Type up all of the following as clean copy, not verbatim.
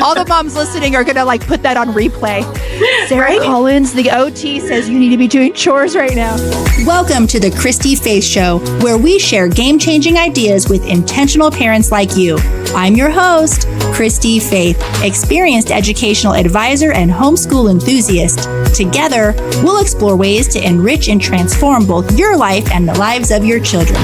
All the moms listening are going to put that on replay. Sarah Collins, the OT, says you need to be doing chores right now. Welcome to the Christy-Faith Show, where we share game-changing ideas with intentional parents like you. I'm your host, Christy-Faith, experienced educational advisor and homeschool enthusiast. Together, we'll explore ways to enrich and transform both your life and the lives of your children.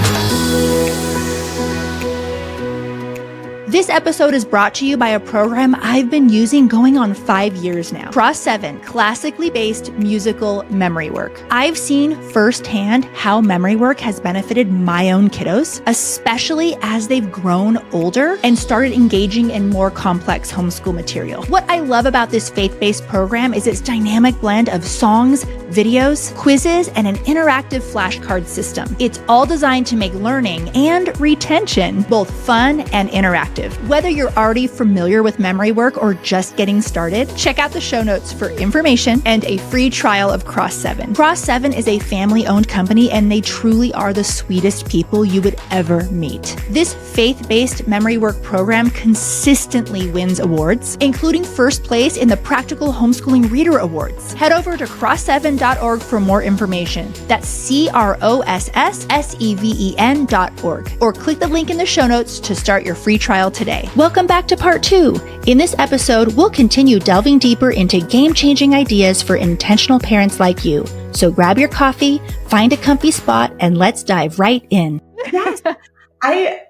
This episode is brought to you by a program I've been using going on 5 years now. Cross7, classically based musical memory work. I've seen firsthand how memory work has benefited my own kiddos, especially as they've grown older and started engaging in more complex homeschool material. What I love about this faith-based program is its dynamic blend of songs, videos, quizzes, and an interactive flashcard system. It's all designed to make learning and retention both fun and interactive. Whether you're already familiar with memory work or just getting started, check out the show notes for information and a free trial of Cross7. Cross7 is a family-owned company, and they truly are the sweetest people you would ever meet. This faith-based memory work program consistently wins awards, including first place in the Practical Homeschooling Reader Awards. Head over to cross7.org for more information. That's CROSSSEVEN.org, or click the link in the show notes to start your free trial today. Welcome back to part 2. In this episode, we'll continue delving deeper into game-changing ideas for intentional parents like you. So grab your coffee, find a comfy spot, and let's dive right in. Yes. I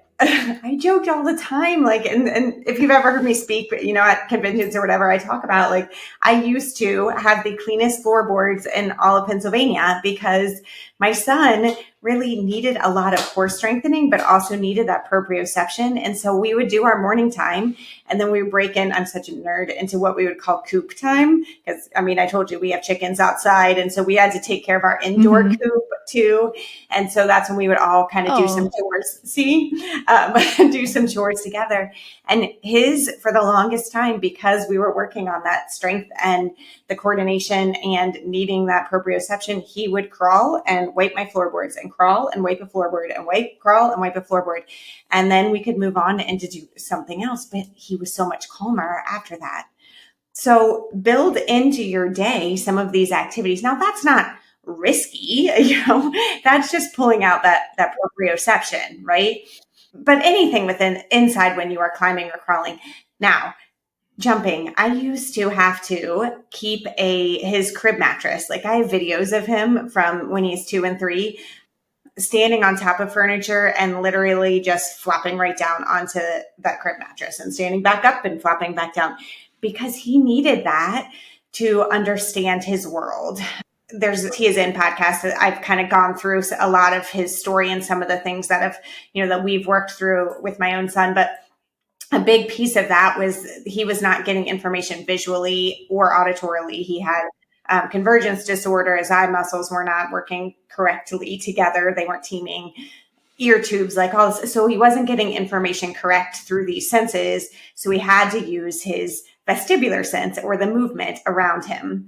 joked all the time, and if you've ever heard me speak, at conventions or whatever, I talk about, I used to have the cleanest floorboards in all of Pennsylvania because my son really needed a lot of core strengthening, but also needed that proprioception. And so we would do our morning time, and then we would break in, I'm such a nerd, into what we would call coop time. Because, I told you we have chickens outside. And so we had to take care of our indoor coop too. And so that's when we would all kind of do some chores, do some chores together. And for the longest time, because we were working on that strength and the coordination and needing that proprioception, he would crawl and wipe my floorboards and crawl and wipe a floorboard and crawl and wipe a floorboard. And then we could move on and to do something else. But he was so much calmer after that. So build into your day some of these activities. Now, that's not risky, that's just pulling out that proprioception, right? But anything inside when you are climbing or crawling. Now, jumping, I used to have to keep his crib mattress. I have videos of him from when he's 2 and 3, standing on top of furniture and literally just flopping right down onto that crib mattress and standing back up and flopping back down because he needed that to understand his world. There's a He Is In podcast that I've kind of gone through a lot of his story and some of the things that that we've worked through with my own son. But a big piece of that was he was not getting information visually or auditorily. He had convergence disorder. His eye muscles were not working correctly together. They weren't teaming. Ear tubes, all this. So he wasn't getting information correct through these senses. So he had to use his vestibular sense, or the movement around him.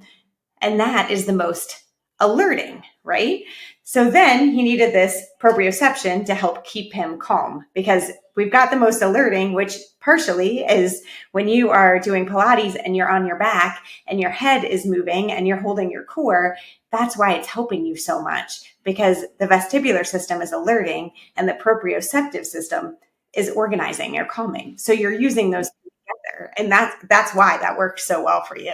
And that is the most alerting, right? So then he needed this proprioception to help keep him calm, because we've got the most alerting, which partially is when you are doing Pilates and you're on your back and your head is moving and you're holding your core. That's why it's helping you so much, because the vestibular system is alerting and the proprioceptive system is organizing or calming. So you're using those together. And that's why that worked so well for you.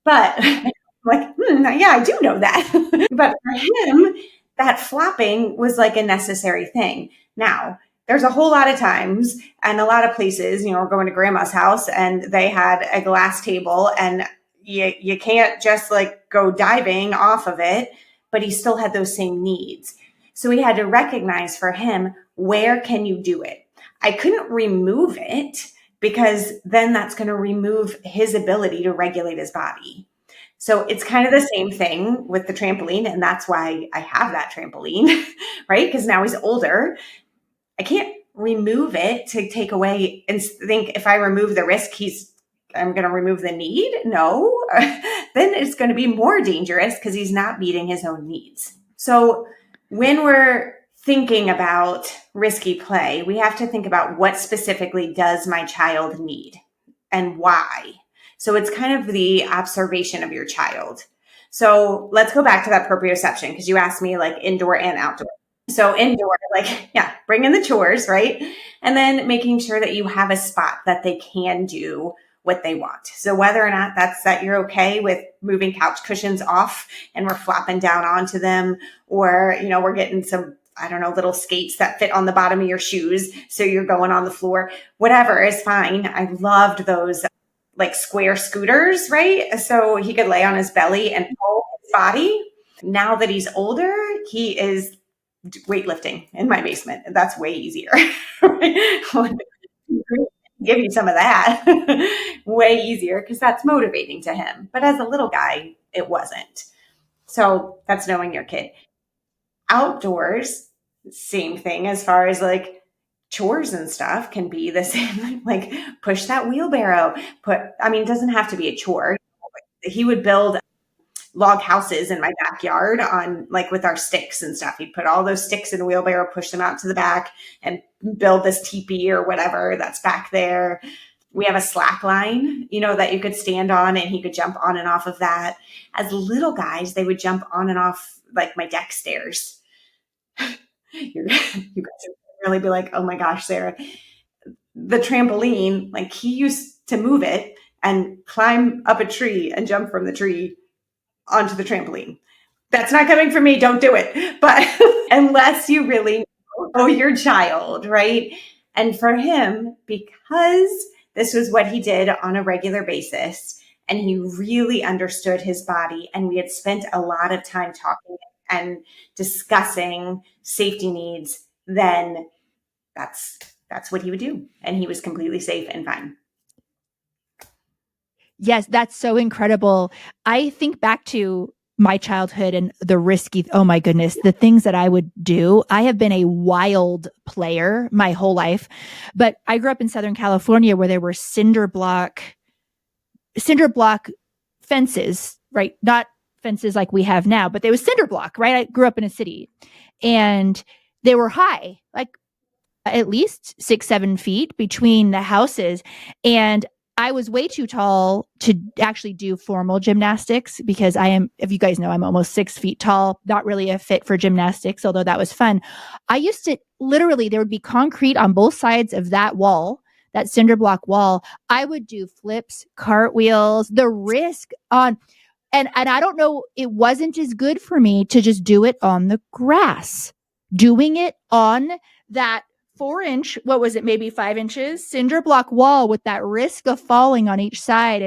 But yeah, I do know that. But for him, that flopping was a necessary thing. Now, there's a whole lot of times and a lot of places, we're going to grandma's house and they had a glass table and you can't just go diving off of it, but he still had those same needs. So we had to recognize for him, where can you do it? I couldn't remove it because then that's going to remove his ability to regulate his body. So it's kind of the same thing with the trampoline. And that's why I have that trampoline, right? Because now he's older. I can't remove it to take away and think if I remove the risk, I'm going to remove the need. No, then it's going to be more dangerous because he's not meeting his own needs. So when we're thinking about risky play, we have to think about what specifically does my child need? and why. So it's kind of the observation of your child. So let's go back to that proprioception, because you asked me like indoor and outdoor. So indoor, like, yeah, bring in the chores, right? And then making sure that you have a spot that they can do what they want. So whether or not that's that you're okay with moving couch cushions off and we're flopping down onto them, or, you know, we're getting some, I don't know, little skates that fit on the bottom of your shoes, so you're going on the floor, whatever is fine. I loved those like square scooters, right? So he could lay on his belly and pull his body. Now that he's older, he is weightlifting in my basement. That's way easier. Give you some of that. Way easier, because that's motivating to him. But as a little guy, it wasn't. So that's knowing your kid. Outdoors, same thing as far as like chores and stuff can be the same. Like push that wheelbarrow. It doesn't have to be a chore. He would build log houses in my backyard on like with our sticks and stuff. He'd put all those sticks in a wheelbarrow, push them out to the back, and build this teepee or whatever that's back there. We have a slack line, you know, that you could stand on and he could jump on and off of that. As little guys, they would jump on and off like my deck stairs. You guys would really be like, oh my gosh, Sarah. The trampoline, like he used to move it and climb up a tree and jump from the tree onto the trampoline. That's not coming from me. Don't do it. But unless you really know your child, right? And for him, because this was what he did on a regular basis, and he really understood his body, and we had spent a lot of time talking and discussing safety needs, then that's what he would do. And he was completely safe and fine. Yes, that's so incredible. I think back to my childhood and the risky, oh my goodness, the things that I would do. I have been a wild player my whole life, but I grew up in Southern California where there were cinder block fences, right? Not fences like we have now, but they was cinder block, right? I grew up in a city and they were high, like at least 6-7 feet between the houses. And I was way too tall to actually do formal gymnastics, because if you guys know, I'm almost 6 feet tall, not really a fit for gymnastics, although that was fun. I used to literally, there would be concrete on both sides of that wall, that cinder block wall. I would do flips, cartwheels, the risk on, and I don't know, it wasn't as good for me to just do it on the grass. Doing it on that 4-inch, what was it, maybe 5 inches, cinder block wall with that risk of falling on each side.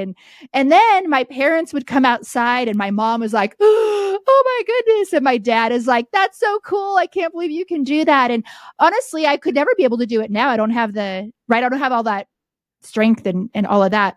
And then my parents would come outside and my mom was like, oh my goodness. And my dad is like, that's so cool. I can't believe you can do that. And honestly, I could never be able to do it now. I don't have all that strength and all of that.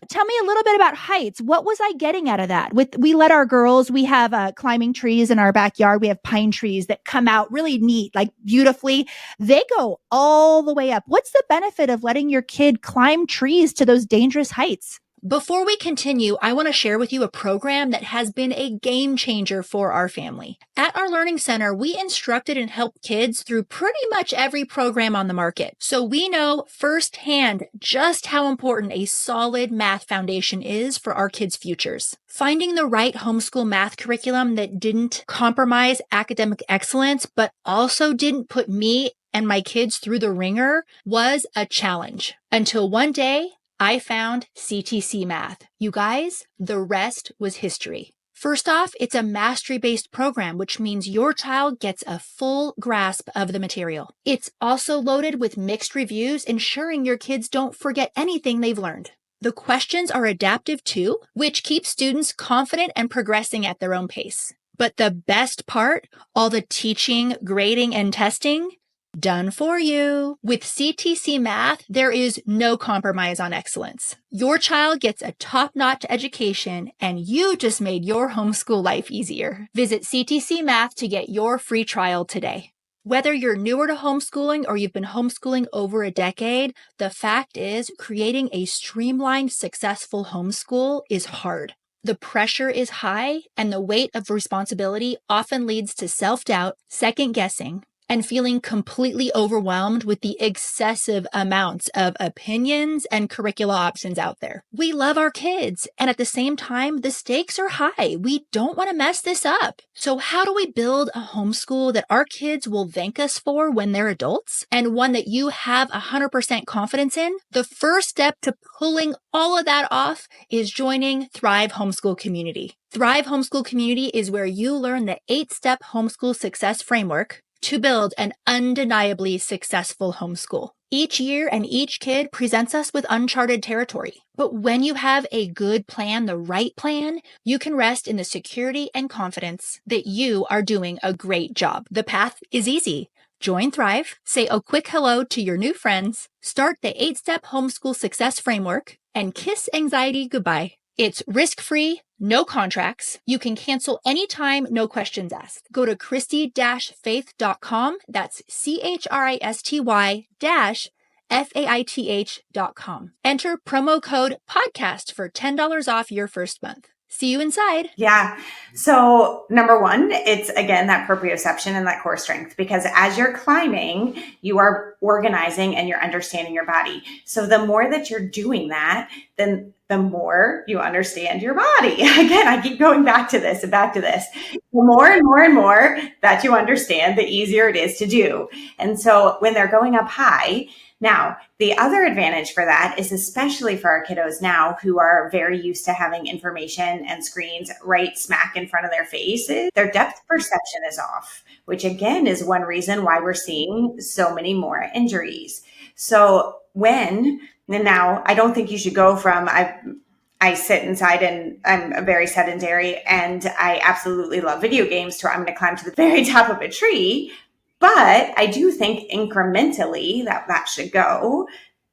Tell me a little bit about heights. What was I getting out of that? We let our girls, we have climbing trees in our backyard. We have pine trees that come out really neat, like beautifully. They go all the way up. What's the benefit of letting your kid climb trees to those dangerous heights? Before we continue, I want to share with you a program that has been a game changer for our family. At our Learning Center, we instructed and helped kids through pretty much every program on the market. So we know firsthand just how important a solid math foundation is for our kids' futures. Finding the right homeschool math curriculum that didn't compromise academic excellence, but also didn't put me and my kids through the ringer was a challenge. Until one day, I found CTC Math. You guys, the rest was history. First off, it's a mastery-based program, which means your child gets a full grasp of the material. It's also loaded with mixed reviews, ensuring your kids don't forget anything they've learned. The questions are adaptive too, which keeps students confident and progressing at their own pace. But the best part, all the teaching, grading, and testing, done for you. With CTC Math, there is no compromise on excellence. Your child gets a top-notch education, and you just made your homeschool life easier. Visit CTC Math to get your free trial today. Whether you're newer to homeschooling or you've been homeschooling over a decade, the fact is creating a streamlined, successful homeschool is hard. The pressure is high, and the weight of responsibility often leads to self-doubt, second-guessing, and feeling completely overwhelmed with the excessive amounts of opinions and curricula options out there. We love our kids, and at the same time, the stakes are high. We don't want to mess this up. So how do we build a homeschool that our kids will thank us for when they're adults, and one that you have 100% confidence in? The first step to pulling all of that off is joining Thrive Homeschool Community. Thrive Homeschool Community is where you learn the 8-step homeschool success framework to build an undeniably successful homeschool. Each year and each kid presents us with uncharted territory. But when you have a good plan, the right plan, you can rest in the security and confidence that you are doing a great job. The path is easy. Join Thrive, say a quick hello to your new friends, start the 8-step homeschool success framework, and kiss anxiety goodbye. It's risk-free, no contracts. You can cancel anytime, no questions asked. Go to Christy-Faith.com. That's CHRISTY-FAITH.com. Enter promo code podcast for $10 off your first month. See you inside. Yeah. So number one, it's again, that proprioception and that core strength, because as you're climbing, you are organizing and you're understanding your body. So the more that you're doing that, then the more you understand your body. Again, I keep going back to this and back to this. The more and more and more that you understand, the easier it is to do. And so when they're going up high, now, the other advantage for that is, especially for our kiddos now who are very used to having information and screens right smack in front of their faces, their depth perception is off, which again is one reason why we're seeing so many more injuries. So and now I don't think you should go from, I sit inside and I'm very sedentary and I absolutely love video games to I'm going to climb to the very top of a tree. But I do think incrementally that should go.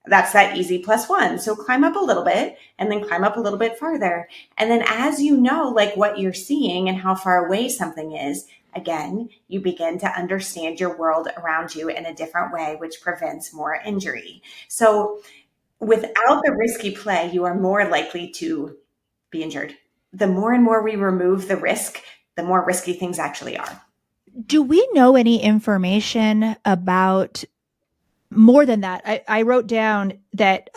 That's that easy +1. So climb up a little bit and then climb up a little bit farther. And then as you know, like what you're seeing and how far away something is, again, you begin to understand your world around you in a different way, which prevents more injury. So without the risky play, you are more likely to be injured. The more and more we remove the risk, the more risky things actually are. Do we know any information about more than that? I wrote down that,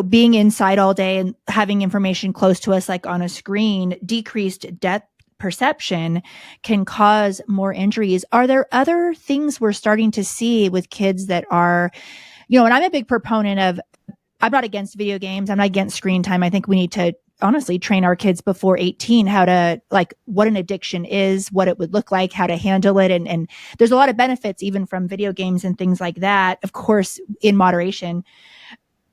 being inside all day and having information close to us, like on a screen, decreased depth perception can cause more injuries. Are there other things we're starting to see with kids that are, and I'm a big proponent of, I'm not against video games. I'm not against screen time. I think we need to honestly train our kids before 18 how to, like, what an addiction is, what it would look like, how to handle it. And there's a lot of benefits even from video games and things like that, of course, in moderation.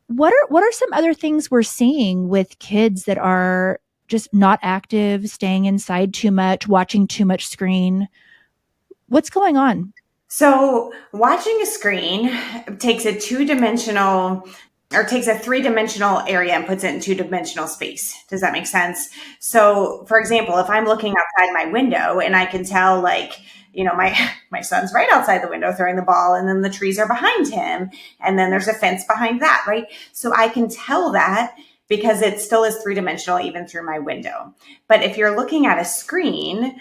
What are some other things we're seeing with kids that are just not active, staying inside too much, watching too much screen? What's going on? So watching a screen takes a 3-dimensional area and puts it in 2-dimensional space. Does that make sense? So for example, if I'm looking outside my window and I can tell, like, my son's right outside the window throwing the ball, and then the trees are behind him, and then there's a fence behind that, right? So I can tell that because it still is 3-dimensional even through my window. But if you're looking at a screen,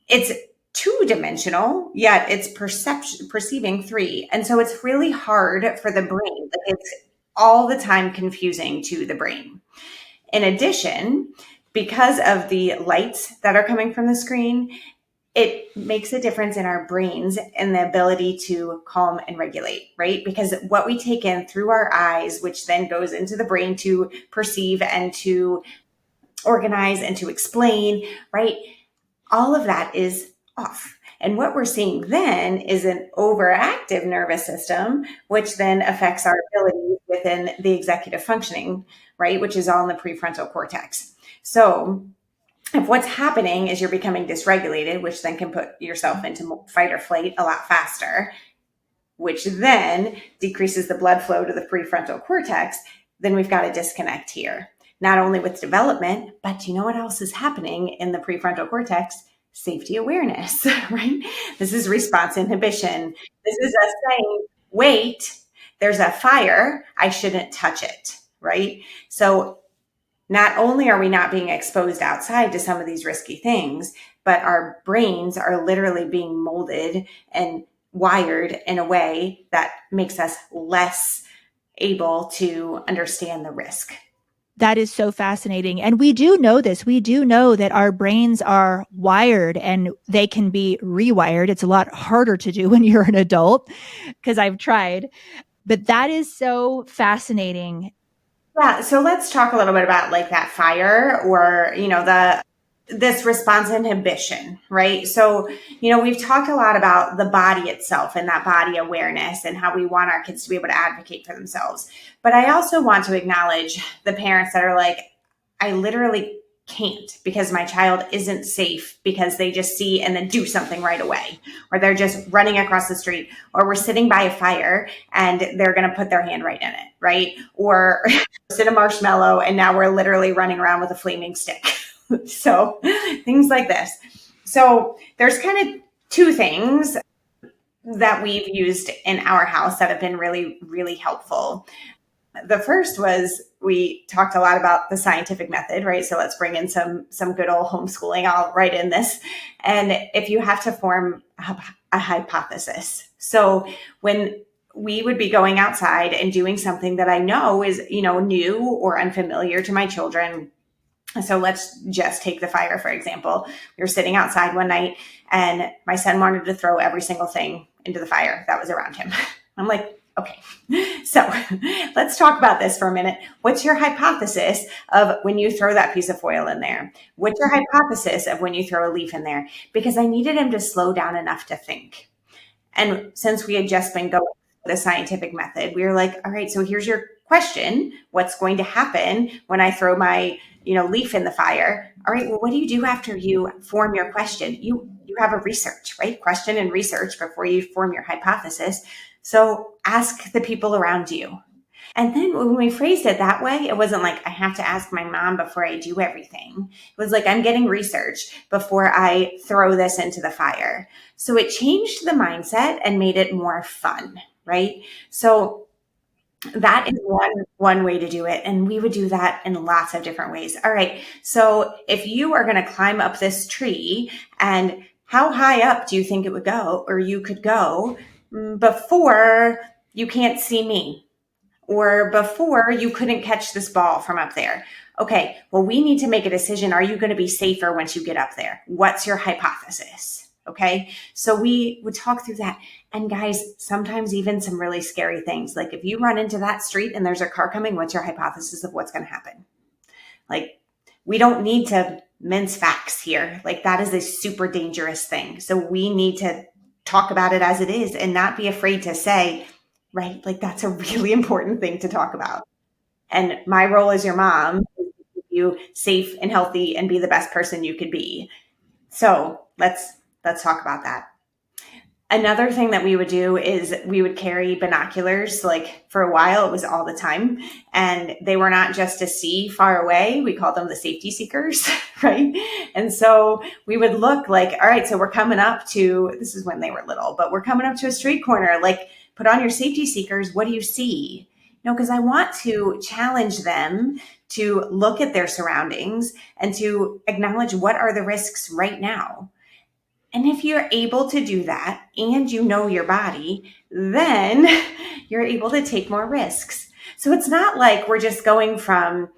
it's 2-dimensional, yet it's perceiving 3. And so it's really hard for the brain. It's all the time confusing to the brain. In addition, because of the lights that are coming from the screen, it makes a difference in our brains and the ability to calm and regulate, right? Because what we take in through our eyes, which then goes into the brain to perceive and to organize and to explain, right? All of that is off. And what we're seeing then is an overactive nervous system, which then affects our ability within the executive functioning, right? Which is all in the prefrontal cortex. So if what's happening is you're becoming dysregulated, which then can put yourself into fight or flight a lot faster, which then decreases the blood flow to the prefrontal cortex, then we've got a disconnect here. Not only with development, but you know what else is happening in the prefrontal cortex? Safety awareness, right? This is response inhibition. This is us saying, wait, there's a fire, I shouldn't touch it, right? So not only are we not being exposed outside to some of these risky things, but our brains are literally being molded and wired in a way that makes us less able to understand the risk. That is so fascinating. And we do know this. We do know that our brains are wired and they can be rewired. It's a lot harder to do when you're an adult because I've tried. But that is so fascinating. Yeah, so let's talk a little bit about like that fire or, this response inhibition, right? So, we've talked a lot about the body itself and that body awareness and how we want our kids to be able to advocate for themselves. But I also want to acknowledge the parents that are like, I literally can't because my child isn't safe because they just see and then do something right away, or they're just running across the street, or we're sitting by a fire and they're going to put their hand right in it, right? Or sit a marshmallow and now we're literally running around with a flaming stick. So things like this. So there's kind of two things that we've used in our house that have been really, really helpful. The first was we talked a lot about the scientific method, right? So let's bring in some good old homeschooling. I'll write in this. And if you have to form a hypothesis. So when we would be going outside and doing something that I know is, new or unfamiliar to my children. So let's just take the fire, for example. We were sitting outside one night and my son wanted to throw every single thing into the fire that was around him. I'm like, okay, so let's talk about this for a minute. What's your hypothesis of when you throw that piece of foil in there? What's your hypothesis of when you throw a leaf in there? Because I needed him to slow down enough to think. And since we had just been going the scientific method, we were like, all right, so here's your question. What's going to happen when I throw my, leaf in the fire? All right, well, what do you do after you form your question? You have a research, right? Question and research before you form your hypothesis. So ask the people around you. And then when we phrased it that way, it wasn't like I have to ask my mom before I do everything. It was like I'm getting research before I throw this into the fire. So it changed the mindset and made it more fun, right? So that is one way to do it. And we would do that in lots of different ways. All right. So if you are going to climb up this tree, and how high up do you think it would go, or you could go before you can't see me, or before you couldn't catch this ball from up there? Okay, well, we need to make a decision. Are you going to be safer once you get up there? What's your hypothesis? Okay, so we would talk through that. And guys, sometimes even some really scary things. Like if you run into that street and there's a car coming, what's your hypothesis of what's going to happen? Like, we don't need to mince facts here. Like that is a super dangerous thing. So we need to talk about it as it is and not be afraid to say, right? Like that's a really important thing to talk about. And my role as your mom is to keep you safe and healthy and be the best person you could be. So let's talk about that. Another thing that we would do is we would carry binoculars. Like for a while, it was all the time. And they were not just to see far away. We called them the safety seekers, right? And so we would look like, all right, so we're coming up to, this is when they were little, but we're coming up to a street corner. Like, put on your safety seekers. What do you see? Because I want to challenge them to look at their surroundings and to acknowledge what are the risks right now. And if you're able to do that and you know your body, then you're able to take more risks. So it's not like we're just going from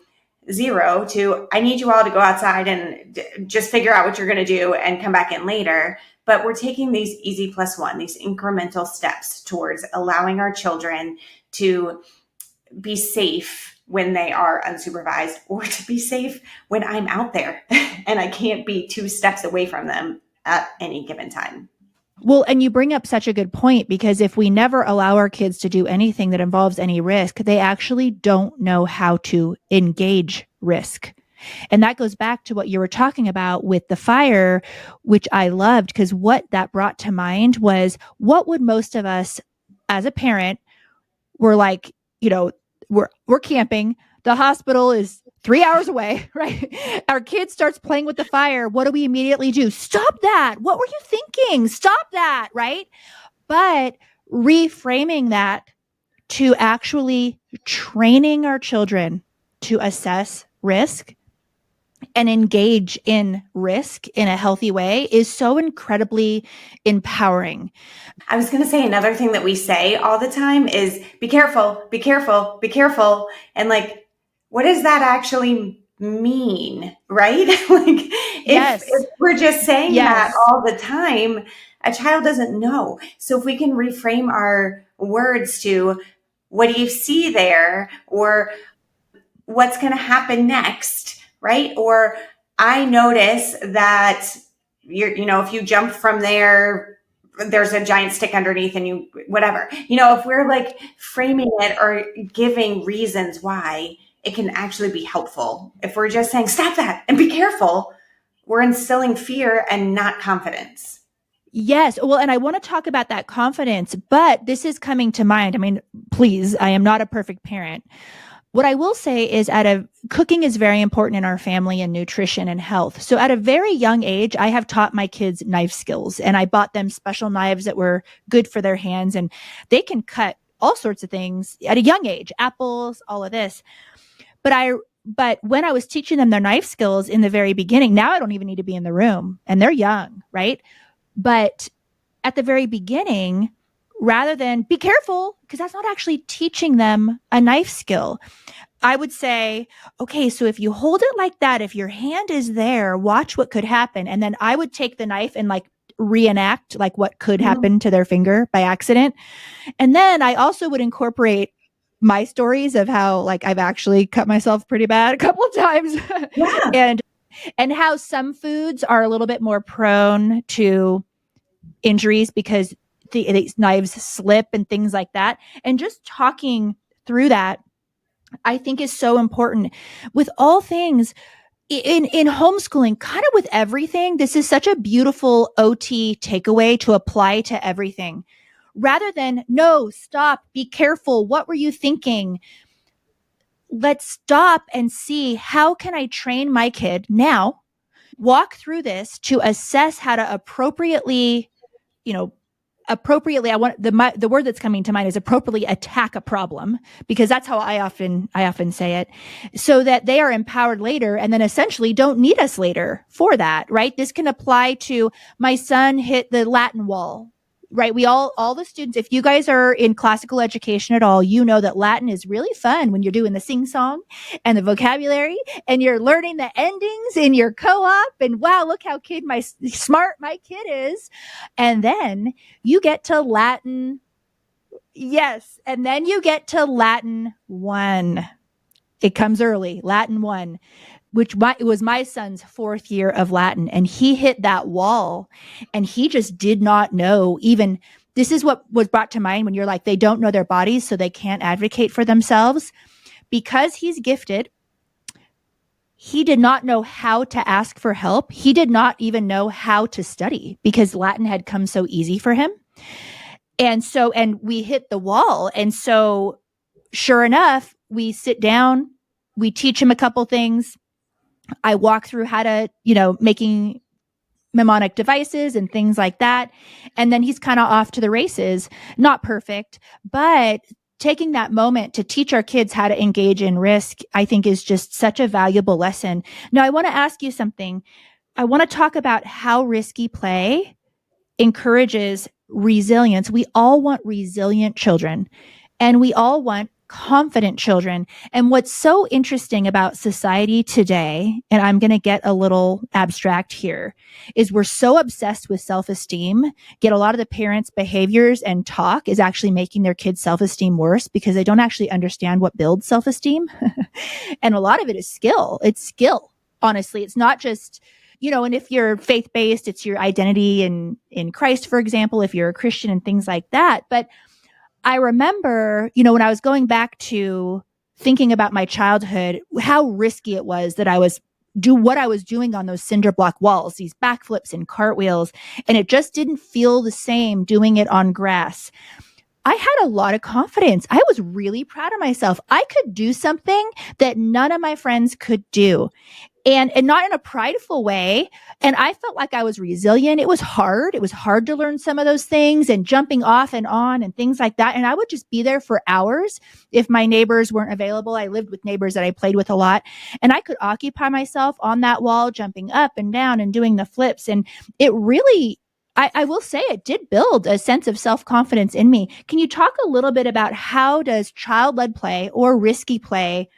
zero to, I need you all to go outside and just figure out what you're going to do and come back in later. But we're taking these easy +1, these incremental steps towards allowing our children to be safe when they are unsupervised, or to be safe when I'm out there and I can't be 2 steps away from them at any given time. Well, and you bring up such a good point, because if we never allow our kids to do anything that involves any risk, they actually don't know how to engage risk. And that goes back to what you were talking about with the fire, which I loved, because what that brought to mind was, what would most of us as a parent, we're like, we're camping, the hospital is 3 hours away, right? Our kid starts playing with the fire. What do we immediately do? Stop that. What were you thinking? Stop that, right? But reframing that to actually training our children to assess risk and engage in risk in a healthy way is so incredibly empowering. I was going to say another thing that we say all the time is be careful, be careful, be careful. And like, what does that actually mean? Right? Like if we're just saying that all the time, a child doesn't know. So if we can reframe our words to what do you see there, or what's going to happen next, right? Or I notice that if you jump from there, there's a giant stick underneath and you, whatever, if we're like framing it or giving reasons why, it can actually be helpful. If we're just saying, stop that and be careful, we're instilling fear and not confidence. Yes. Well, and I want to talk about that confidence, but this is coming to mind. I mean, please, I am not a perfect parent. What I will say is cooking is very important in our family and nutrition and health. So at a very young age, I have taught my kids knife skills, and I bought them special knives that were good for their hands, and they can cut all sorts of things at a young age, apples, all of this. But when I was teaching them their knife skills in the very beginning, now I don't even need to be in the room, and they're young, right? But at the very beginning, rather than be careful, because that's not actually teaching them a knife skill, I would say, okay, so if you hold it like that, if your hand is there, watch what could happen. And then I would take the knife and like reenact like what could happen to their finger by accident. And then I also would incorporate my stories of how like I've actually cut myself pretty bad a couple of times. Yeah. and how some foods are a little bit more prone to injuries because these knives slip and things like that. And just talking through that, I think is so important with all things in homeschooling, kind of with everything. This is such a beautiful OT takeaway to apply to everything rather than no, stop, be careful. What were you thinking? Let's stop and see, how can I train my kid now, walk through this to assess how to appropriately, I want the word that's coming to mind is appropriately attack a problem, because that's how I often say it, so that they are empowered later and then essentially don't need us later for that, right? This can apply to my son hit the Latin wall, right? We all the students, if you guys are in classical education at all, you know that Latin is really fun when you're doing the sing song and the vocabulary and you're learning the endings in your co-op and wow, look how smart my kid is. And then you get to Latin. Yes. And then you get to Latin 1. It comes early, Latin 1. It was my son's 4th year of Latin, and he hit that wall and he just did not know even, this is what was brought to mind when you're like, they don't know their bodies, so they can't advocate for themselves. Because he's gifted, he did not know how to ask for help. He did not even know how to study because Latin had come so easy for him. And we hit the wall. And so sure enough, we sit down, we teach him a couple things. I walk through how to, making mnemonic devices and things like that. And then he's kind of off to the races. Not perfect, but taking that moment to teach our kids how to engage in risk, I think is just such a valuable lesson. Now, I want to ask you something. I want to talk about how risky play encourages resilience. We all want resilient children, and we all want confident children. And what's so interesting about society today, and I'm going to get a little abstract here, is we're so obsessed with self-esteem. Get a lot of the parents' behaviors and talk is actually making their kids' self-esteem worse because they don't actually understand what builds self-esteem. And a lot of it is skill. It's skill. Honestly, it's not just, and if you're faith-based, it's your identity in Christ, for example, if you're a Christian and things like that. But I remember, when I was going back to thinking about my childhood, how risky it was that I was what I was doing on those cinder block walls, these backflips and cartwheels, and it just didn't feel the same doing it on grass. I had a lot of confidence. I was really proud of myself. I could do something that none of my friends could do. and not in a prideful way. And I felt like I was resilient. It was hard. It was hard to learn some of those things and jumping off and on and things like that. And I would just be there for hours if my neighbors weren't available. I lived with neighbors that I played with a lot, and I could occupy myself on that wall, jumping up and down and doing the flips. And it really, I will say, it did build a sense of self-confidence in me. Can you talk a little bit about how does child-led play or risky play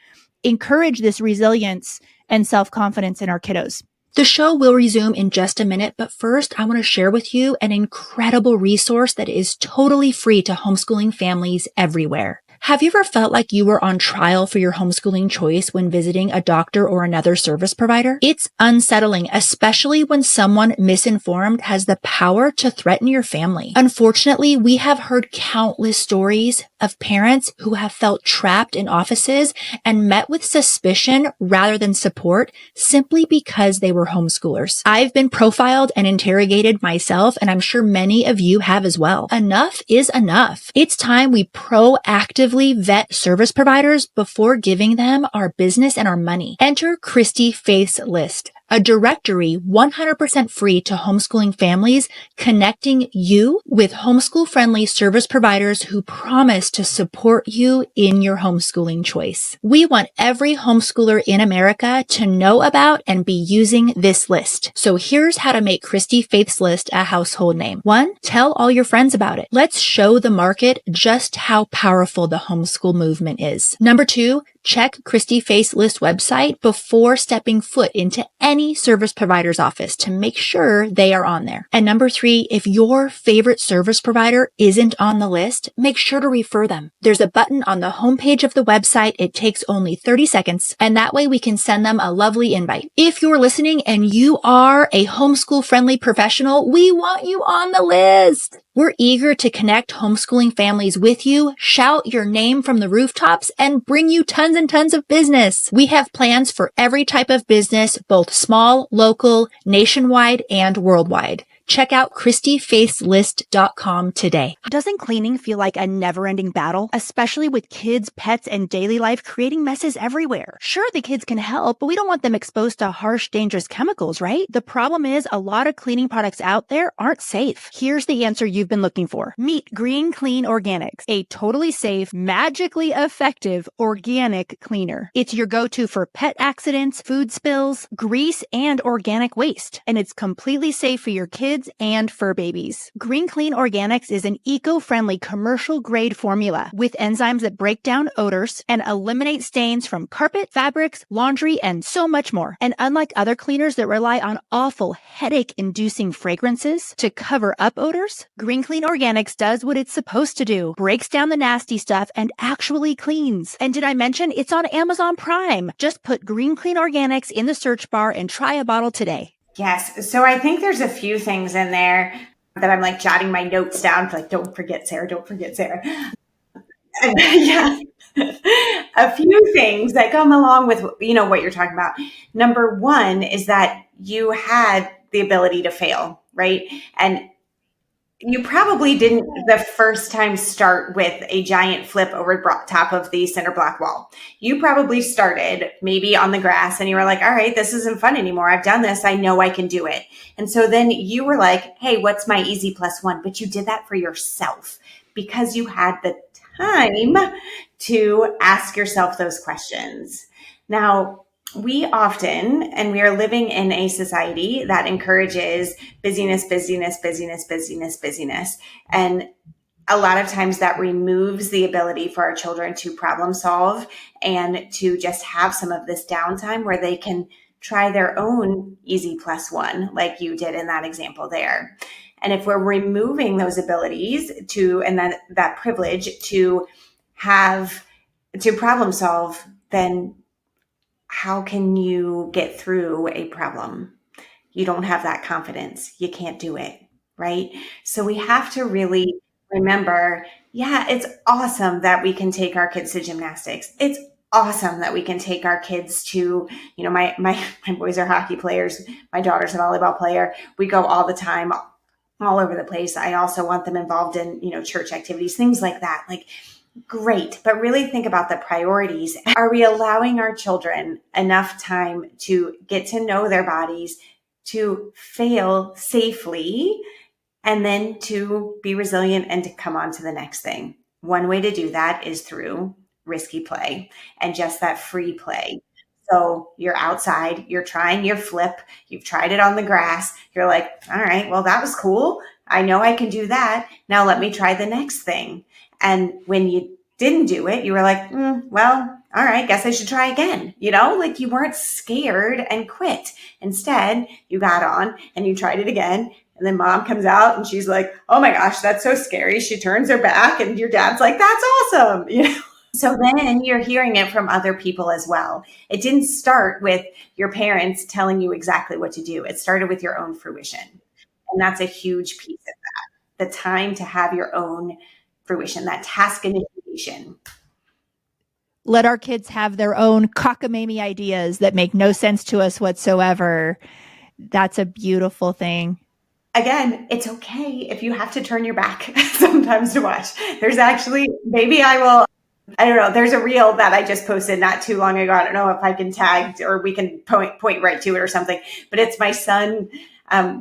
encourage this resilience and self-confidence in our kiddos? The show will resume in just a minute, but first I want to share with you an incredible resource that is totally free to homeschooling families everywhere. Have you ever felt like you were on trial for your homeschooling choice when visiting a doctor or another service provider? It's unsettling, especially when someone misinformed has the power to threaten your family. Unfortunately, we have heard countless stories of parents who have felt trapped in offices and met with suspicion rather than support simply because they were homeschoolers. I've been profiled and interrogated myself, and I'm sure many of you have as well. Enough is enough. It's time we proactively vet service providers before giving them our business and our money. Enter Christy-Faith's list, a directory 100% free to homeschooling families, connecting you with homeschool-friendly service providers who promise to support you in your homeschooling choice. We want every homeschooler in America to know about and be using this list. So here's how to make Christy-Faith's list a household name. 1, tell all your friends about it. Let's show the market just how powerful the homeschool movement is. Number 2, check Christy-Faith's list website before stepping foot into any service provider's office to make sure they are on there. And number 3, if your favorite service provider isn't on the list, make sure to refer them. There's a button on the homepage of the website. It takes only 30 seconds, and that way we can send them a lovely invite. If you're listening and you are a homeschool-friendly professional, we want you on the list. We're eager to connect homeschooling families with you, shout your name from the rooftops, and bring you tons and tons of business. We have plans for every type of business, both small, local, nationwide, and worldwide. Check out ChristyFaithsList.com today. Doesn't cleaning feel like a never-ending battle, especially with kids, pets, and daily life creating messes everywhere? Sure, the kids can help, but we don't want them exposed to harsh, dangerous chemicals, right? The problem is a lot of cleaning products out there aren't safe. Here's the answer you've been looking for. Meet Green Clean Organics, a totally safe, magically effective organic cleaner. It's your go-to for pet accidents, food spills, grease, and organic waste. And it's completely safe for your kids and fur babies. Green Clean Organics is an eco-friendly commercial-grade formula with enzymes that break down odors and eliminate stains from carpet, fabrics, laundry, and so much more. And unlike other cleaners that rely on awful headache-inducing fragrances to cover up odors, Green Clean Organics does what it's supposed to do, breaks down the nasty stuff and actually cleans. And did I mention it's on Amazon Prime? Just put Green Clean Organics in the search bar and try a bottle today. Yes. So I think there's a few things in there that I'm like jotting my notes down. Like, don't forget Sarah, don't forget Sarah. Yeah. A few things that come along with, what you're talking about. Number 1 is that you had the ability to fail, right? And you probably didn't the first time start with a giant flip over top of the center block wall. You probably started maybe on the grass and you were like, all right, this isn't fun anymore. I've done this. I know I can do it. And so then you were like, hey, what's my easy +1? But you did that for yourself because you had the time to ask yourself those questions. Now, we often, and we are living in a society that encourages busyness, busyness, busyness, busyness, busyness. And a lot of times that removes the ability for our children to problem solve and to just have some of this downtime where they can try their own easy +1, like you did in that example there. And if we're removing those abilities and that privilege to problem solve, then how can you get through a problem? You don't have that confidence. You can't do it, right? So we have to really remember, it's awesome that we can take our kids to gymnastics. It's awesome that we can take our kids to, my boys are hockey players. My daughter's a volleyball player. We go all the time, all over the place. I also want them involved in, church activities, things like that. Like, Great. But really think about the priorities. Are we allowing our children enough time to get to know their bodies, to fail safely, and then to be resilient and to come on to the next thing? One way to do that is through risky play and just that free play. So you're outside, you're trying your flip, you've tried it on the grass. You're like, all right, well, that was cool. I know I can do that. Now let me try the next thing. And when you didn't do it, you were like, well, all right, guess I should try again. Like you weren't scared and quit. Instead, you got on and you tried it again. And then mom comes out and she's like, oh my gosh, that's so scary. She turns her back and your dad's like, that's awesome. So then you're hearing it from other people as well. It didn't start with your parents telling you exactly what to do. It started with your own fruition. And that's a huge piece of that. The time to have your own fruition, that task initiation. Let our kids have their own cockamamie ideas that make no sense to us whatsoever. That's a beautiful thing. Again, it's okay if you have to turn your back sometimes to watch. There's actually, maybe I don't know. There's a reel that I just posted not too long ago. I don't know if I can tag or we can point right to it or something, but it's my son.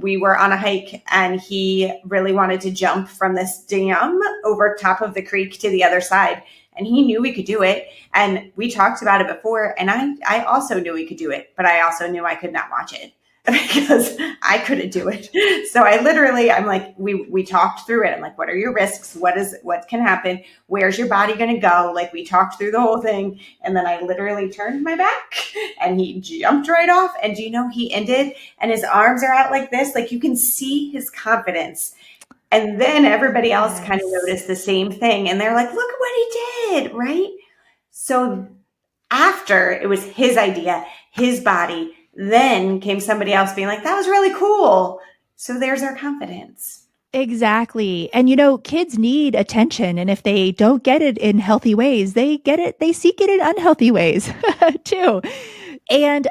We were on a hike and he really wanted to jump from this dam over top of the creek to the other side. And he knew we could do it. And we talked about it before. And I also knew we could do it, but I also knew I could not watch it because I couldn't do it. So I'm like, we talked through it. I'm like, what are your risks? What can happen? Where's your body going to go? Like we talked through the whole thing. And then I literally turned my back and he jumped right off. And do you know, he ended and his arms are out like this. Like you can see his confidence. And then everybody else kind of noticed the same thing. And they're like, look at what he did, right? So after it was his idea, his body, then came somebody else being like, that was really cool. So there's our confidence. Exactly. And kids need attention. And if they don't get it in healthy ways, they seek it in unhealthy ways too. And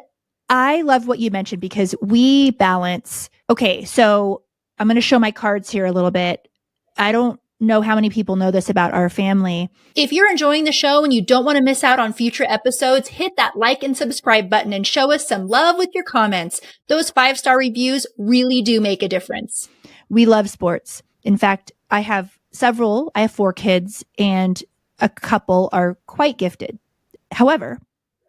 I love what you mentioned because we balance. Okay. So I'm going to show my cards here a little bit. I don't know how many people know this about our family. If you're enjoying the show and you don't want to miss out on future episodes, hit that like and subscribe button and show us some love with your comments. Those 5-star reviews really do make a difference. We love sports. In fact, I have 4 kids and a couple are quite gifted. However,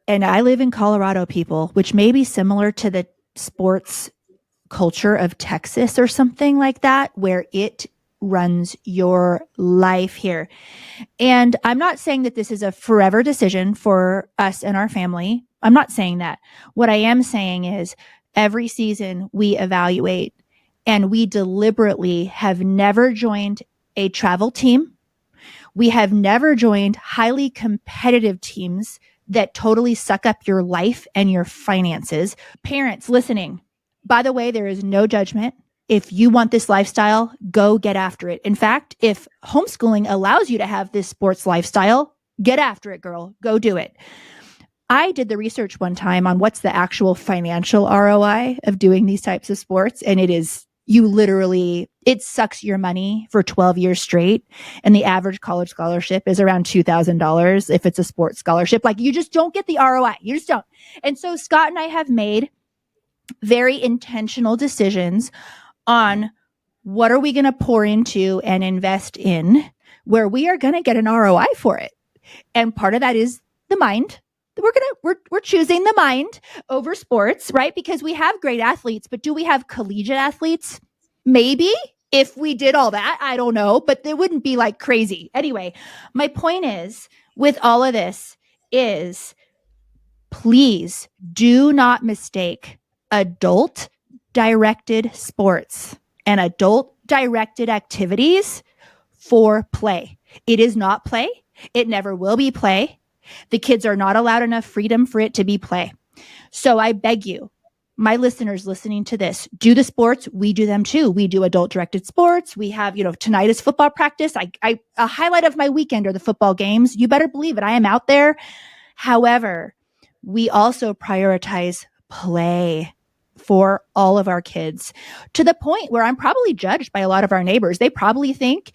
and I live in Colorado, people, which may be similar to the sports culture of Texas or something like that, where it runs your life here. And I'm not saying that this is a forever decision for us and our family. I'm not saying that. What I am saying is every season we evaluate and we deliberately have never joined a travel team. We have never joined highly competitive teams that totally suck up your life and your finances. Parents listening, by the way, there is no judgment. If you want this lifestyle, go get after it. In fact, if homeschooling allows you to have this sports lifestyle, get after it, girl. Go do it. I did the research one time on what's the actual financial ROI of doing these types of sports. And it sucks your money for 12 years straight. And the average college scholarship is around $2,000 if it's a sports scholarship. Like you just don't get the ROI. You just don't. And so Scott and I have made very intentional decisions on what are we going to pour into and invest in where we are going to get an ROI for it. And part of that is the mind. We're choosing the mind over sports, right? Because we have great athletes, but do we have collegiate athletes? Maybe if we did all that, I don't know, but it wouldn't be like crazy. Anyway, my point is with all of this is please do not mistake adult directed sports and adult directed activities for play. It is not play. It never will be play. The kids are not allowed enough freedom for it to be play. So I beg you, my listeners listening to this, do the sports. We do them too. We do adult directed sports. We have, tonight is football practice. A highlight of my weekend are the football games. You better believe it. I am out there. However, we also prioritize play for all of our kids, to the point where I'm probably judged by a lot of our neighbors. They probably think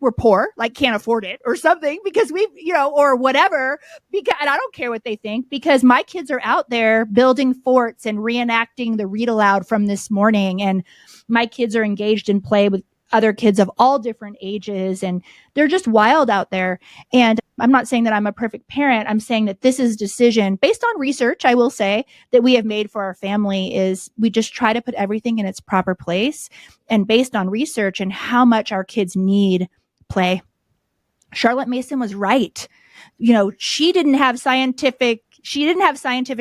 we're poor, like can't afford it or something, because we, or whatever. And I don't care what they think, because my kids are out there building forts and reenacting the read aloud from this morning. And my kids are engaged in play with other kids of all different ages, and they're just wild out there. And I'm not saying that I'm a perfect parent. I'm saying that this is a decision based on research, I will say, that we have made for our family. Is we just try to put everything in its proper place, and based on research and how much our kids need play. Charlotte Mason was right. She didn't have scientific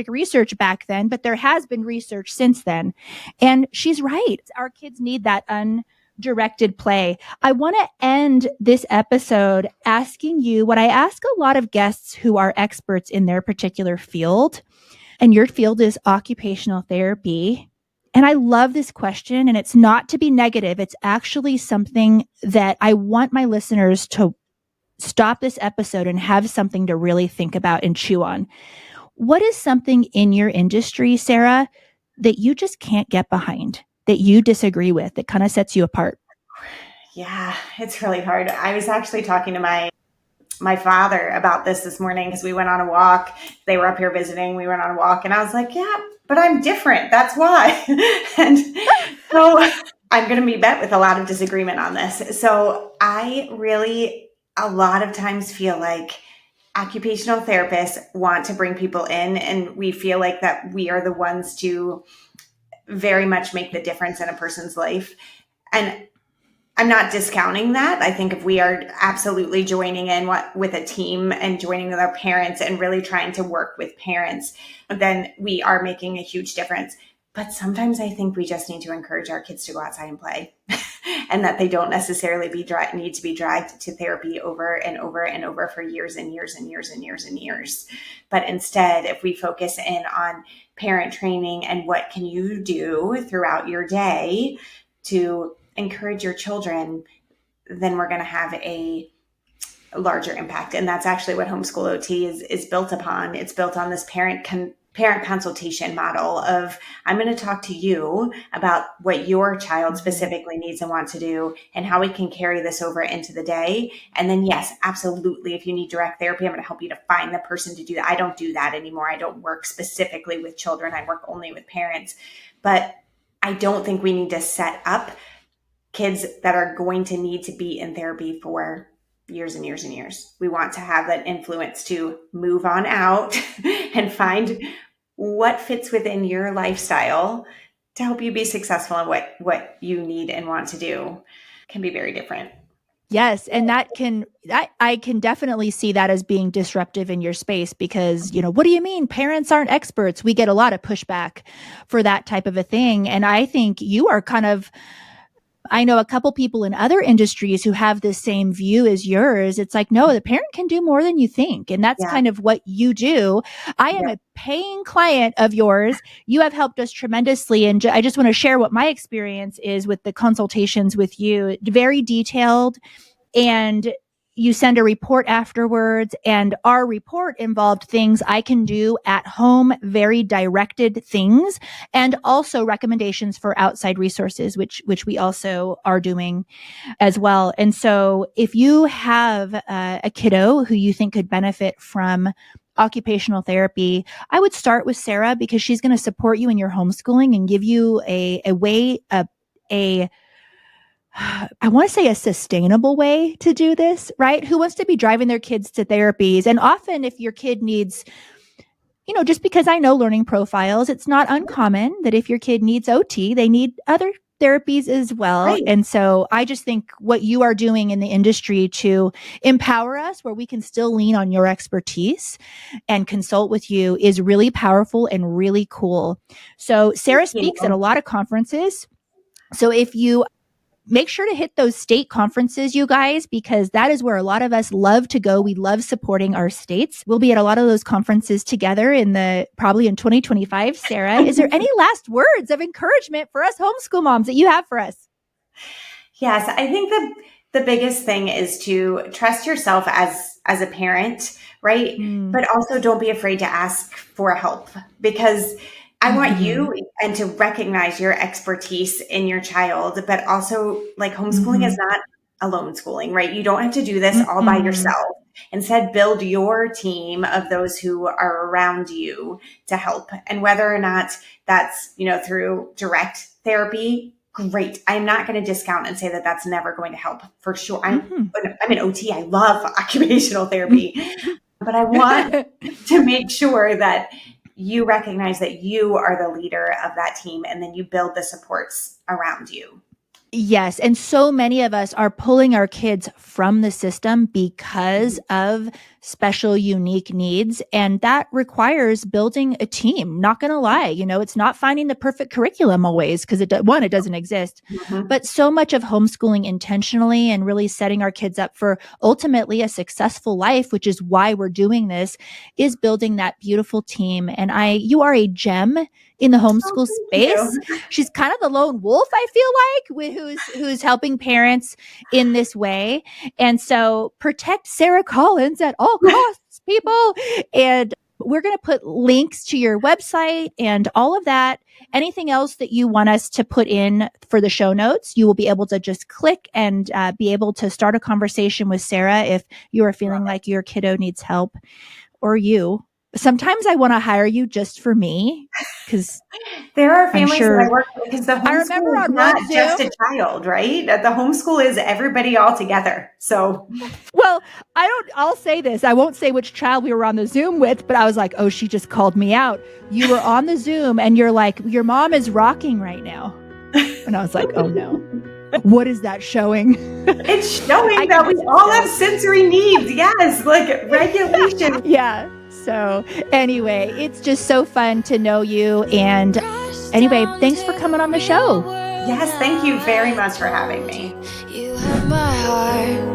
research back then, but there has been research since then. And she's right. Our kids need that undirected play. I want to end this episode asking you what I ask a lot of guests who are experts in their particular field. And your field is occupational therapy. And I love this question, and it's not to be negative. It's actually something that I want my listeners to stop this episode and have something to really think about and chew on. What is something in your industry, Sarah, that you just can't get behind, that you disagree with, that kind of sets you apart? Yeah, it's really hard. I was actually talking to my father about this morning, because we went on a walk. They were up here visiting. We went on a walk, and I was like, yeah, but I'm different. That's why. And so I'm going to be met with a lot of disagreement on this. So I really, a lot of times feel like occupational therapists want to bring people in, and we feel like that we are the ones to very much make the difference in a person's life. And I'm not discounting that. I think if we are absolutely joining in with a team and joining with our parents and really trying to work with parents, then we are making a huge difference. But sometimes I think we just need to encourage our kids to go outside and play, and that they don't necessarily need to be dragged to therapy over and over and over for years and years and years and years and years. But instead, if we focus in on parent training and what can you do throughout your day to encourage your children, then we're going to have a larger impact. And that's actually what Homeschool OT is built upon. It's built on this parent consultation model of, I'm going to talk to you about what your child specifically needs and wants to do, and how we can carry this over into the day. And then, yes, absolutely, if you need direct therapy, I'm going to help you to find the person to do that. I don't do that anymore. I don't work specifically with children. I work only with parents. But I don't think we need to set up kids that are going to need to be in therapy for years and years and years. We want to have that influence to move on out and find what fits within your lifestyle to help you be successful in what you need and want to do. Can be very different. Yes. And I can definitely see that as being disruptive in your space, because, what do you mean parents aren't experts? We get a lot of pushback for that type of a thing. And I think you are I know a couple people in other industries who have the same view as yours. It's like, no, the parent can do more than you think. And that's kind of what you do. I am a paying client of yours. You have helped us tremendously. And I just want to share what my experience is with the consultations with you. Very detailed. And you send a report afterwards, and our report involved things I can do at home, very directed things, and also recommendations for outside resources, which we also are doing as well. And so if you have a kiddo who you think could benefit from occupational therapy, I would start with Sarah, because she's going to support you in your homeschooling and give you a I want to say a sustainable way to do this, right? Who wants to be driving their kids to therapies? And often if your kid needs, just because I know learning profiles, it's not uncommon that if your kid needs OT, they need other therapies as well. Right. And so I just think what you are doing in the industry to empower us, where we can still lean on your expertise and consult with you, is really powerful and really cool. So Sarah speaks at a lot of conferences. So if you make sure to hit those state conferences, you guys, because that is where a lot of us love to go. We love supporting our states. We'll be at a lot of those conferences together probably in 2025. Sarah, is there any last words of encouragement for us homeschool moms that you have for us? Yes, I think the biggest thing is to trust yourself as a parent, right? But also don't be afraid to ask for help, because I want you and to recognize your expertise in your child, but also like homeschooling is not alone schooling, right? You don't have to do this all by yourself. Instead, build your team of those who are around you to help. And whether or not that's, through direct therapy, great. I'm not going to discount and say that that's never going to help for sure. I'm an OT. I love occupational therapy, but I want to make sure that you recognize that you are the leader of that team, and then you build the supports around you. Yes. And so many of us are pulling our kids from the system because of special, unique needs. And that requires building a team. Not going to lie, it's not finding the perfect curriculum always because it doesn't exist. But so much of homeschooling intentionally and really setting our kids up for ultimately a successful life, which is why we're doing this, is building that beautiful team. And you are a gem in the homeschool space. She's kind of the lone wolf, I feel like, who's helping parents in this way. And so protect Sarah Collins at all costs, people. And we're going to put links to your website and all of that. Anything else that you want us to put in for the show notes, you will be able to just click and be able to start a conversation with Sarah if you are feeling like your kiddo needs help, or you. Sometimes I want to hire you just for me, because there are families that I work with, because the homeschool is not just a child, right? The homeschool is everybody all together. So, well, I'll say this. I won't say which child we were on the Zoom with, but I was like, oh, she just called me out. You were on the Zoom and you're like, your mom is rocking right now. And I was like, oh no. What is that showing? It's showing that we all have sensory needs. Yes, like regulation. Yeah. So anyway, it's just so fun to know you. And anyway, thanks for coming on the show. Yes, thank you very much for having me. You have my heart.